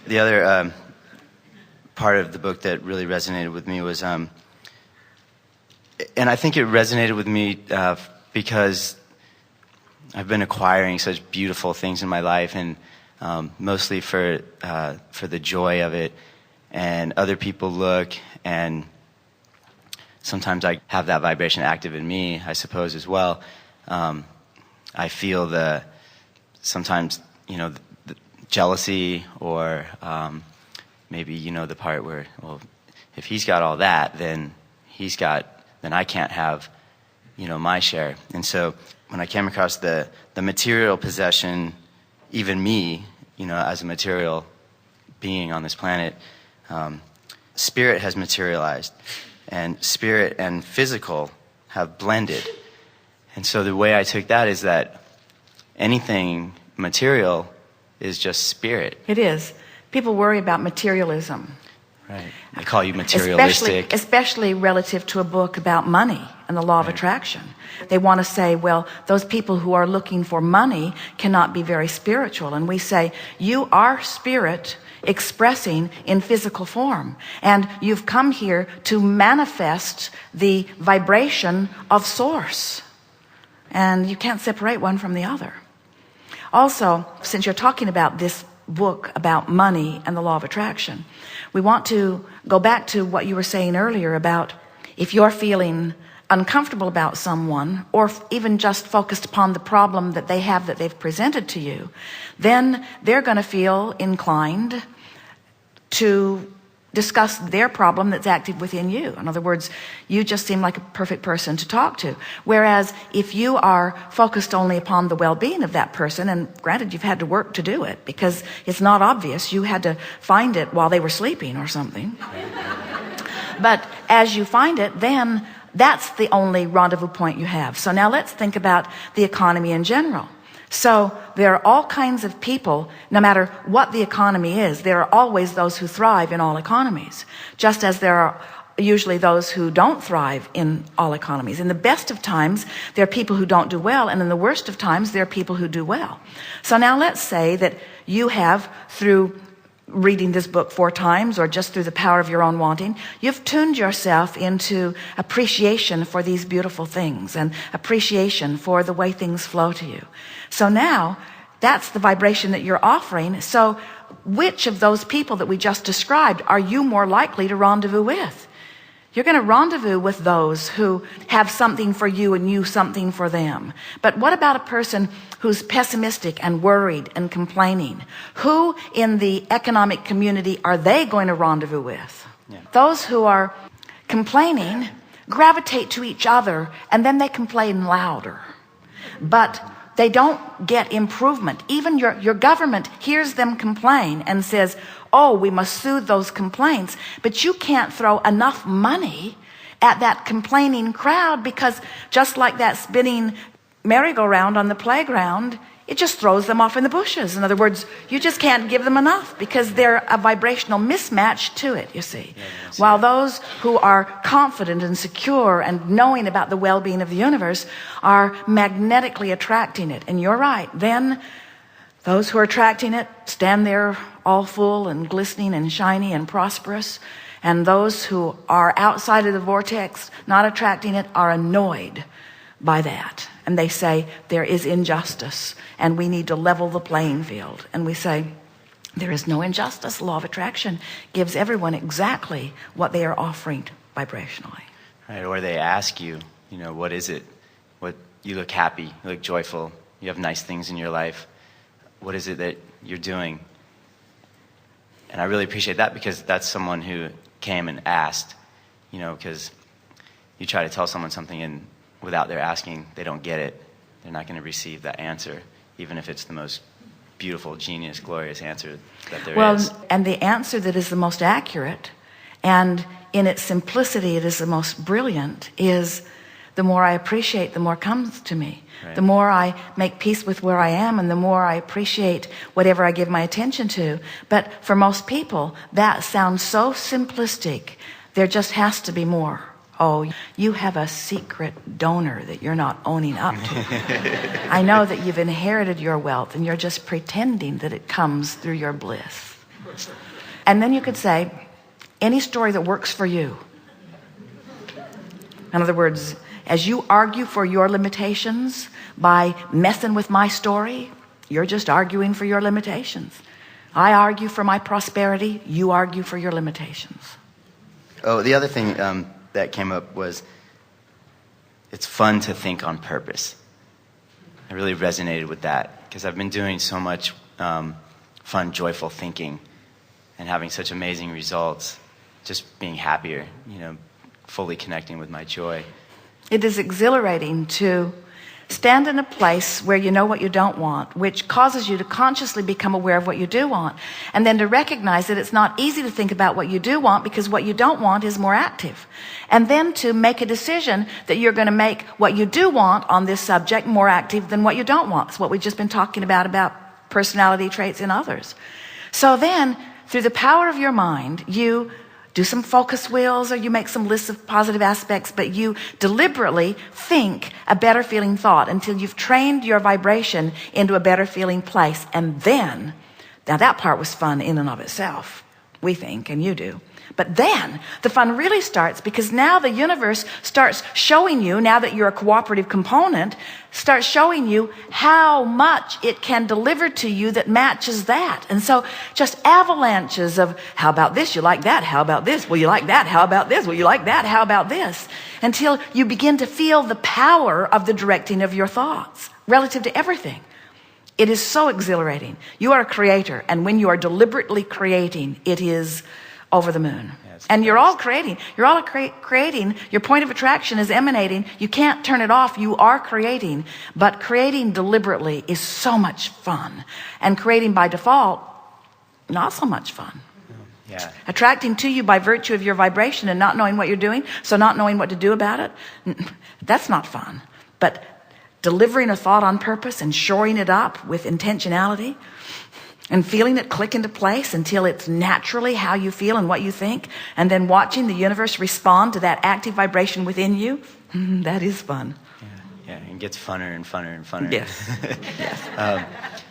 The other part of the book that really resonated with me was, and I think it resonated with me because I've been acquiring such beautiful things in my life, and mostly for the joy of it. And other people look, and sometimes I have that vibration active in me, I suppose, as well. I feel sometimes, the jealousy, or maybe, the part where, well, if he's got all that, then I can't have, my share. And so when I came across the material possession, even me, as a material being on this planet, spirit has materialized, and spirit and physical have blended. And so the way I took that is that anything material is just spirit. It is. People worry about materialism. Right. They call you materialistic. Especially relative to a book about money and the law of attraction. They want to say, well, those people who are looking for money cannot be very spiritual. And we say, you are spirit expressing in physical form. And you've come here to manifest the vibration of source. And you can't separate one from the other. Also, since you're talking about this book about money and the law of attraction, we want to go back to what you were saying earlier about if you're feeling uncomfortable about someone, or even just focused upon the problem that they have that they've presented to you, then they're going to feel inclined to discuss their problem that's active within you. In other words, you just seem like a perfect person to talk to. Whereas if you are focused only upon the well-being of that person, and granted you've had to work to do it because it's not obvious, you had to find it while they were sleeping or something. But as you find it, then that's the only rendezvous point you have. So now let's think about the economy in general. So there are all kinds of people, no matter what the economy is, there are always those who thrive in all economies, just as there are usually those who don't thrive in all economies. In the best of times, there are people who don't do well, and in the worst of times, there are people who do well. So now let's say that you have, through reading this book 4 times, or just through the power of your own wanting, you've tuned yourself into appreciation for these beautiful things and appreciation for the way things flow to you. So now that's the vibration that you're offering. So which of those people that we just described are you more likely to rendezvous with? You're going to rendezvous with those who have something for you and you something for them. But what about a person who's pessimistic and worried and complaining? Who in the economic community are they going to rendezvous with? Yeah. Those who are complaining gravitate to each other, and then they complain louder. But they don't get improvement. Even your government hears them complain and says, oh, we must soothe those complaints. But you can't throw enough money at that complaining crowd, because just like that spinning merry-go-round on the playground, it just throws them off in the bushes. In other words, you just can't give them enough because they're a vibrational mismatch to it, you see. While those who are confident and secure and knowing about the well-being of the universe are magnetically attracting it. And you're right, then those who are attracting it stand there all full and glistening and shiny and prosperous. And those who are outside of the vortex, not attracting it, are annoyed by that. And they say there is injustice and we need to level the playing field. And we say there is no injustice. Law of attraction gives everyone exactly what they are offering vibrationally. Right, or they ask you, what is it? What, you look happy, you look joyful, you have nice things in your life. What is it that you're doing? And I really appreciate that, because that's someone who came and asked, because you try to tell someone something and without their asking, they don't get it. They're not going to receive that answer, even if it's the most beautiful, genius, glorious answer that there is. And the answer that is the most accurate, and in its simplicity it is the most brilliant, is the more I appreciate, the more comes to me. Right. The more I make peace with where I am, and the more I appreciate whatever I give my attention to. But for most people, that sounds so simplistic. There just has to be more. Oh, you have a secret donor that you're not owning up to. I know that you've inherited your wealth and you're just pretending that it comes through your bliss. And then you could say, any story that works for you. In other words, as you argue for your limitations by messing with my story, you're just arguing for your limitations. I argue for my prosperity, you argue for your limitations. Oh, the other thing that came up was it's fun to think on purpose. I really resonated with that because I've been doing so much fun, joyful thinking and having such amazing results, just being happier, fully connecting with my joy. It is exhilarating to stand in a place where you know what you don't want, which causes you to consciously become aware of what you do want, and then to recognize that it's not easy to think about what you do want because what you don't want is more active, and then to make a decision that you're going to make what you do want on this subject more active than what you don't want. It's what we've just been talking about personality traits in others. So then, through the power of your mind, you do some focus wheels or you make some lists of positive aspects, but you deliberately think a better feeling thought until you've trained your vibration into a better feeling place. And then, now that part was fun in and of itself, we think, and you do. But then the fun really starts because now the universe starts showing you, now that you're a cooperative component, starts showing you how much it can deliver to you that matches that. And so just avalanches of, how about this? You like that? How about this? Well, you like that? How about this? Well, you like that? How about this? Until you begin to feel the power of the directing of your thoughts relative to everything. It is so exhilarating. You are a creator, and when you are deliberately creating, it is over the moon. And you're all creating. You're all creating. Your point of attraction is emanating. You can't turn it off. You are creating. But creating deliberately is so much fun. And creating by default, not so much fun. Yeah. Attracting to you by virtue of your vibration and not knowing what you're doing, so not knowing what to do about it, that's not fun. But delivering a thought on purpose and shoring it up with intentionality, and feeling it click into place until it's naturally how you feel and what you think, and then watching the universe respond to that active vibration within you, that is fun. Yeah, it gets funner and funner and funner. Yes. Yes.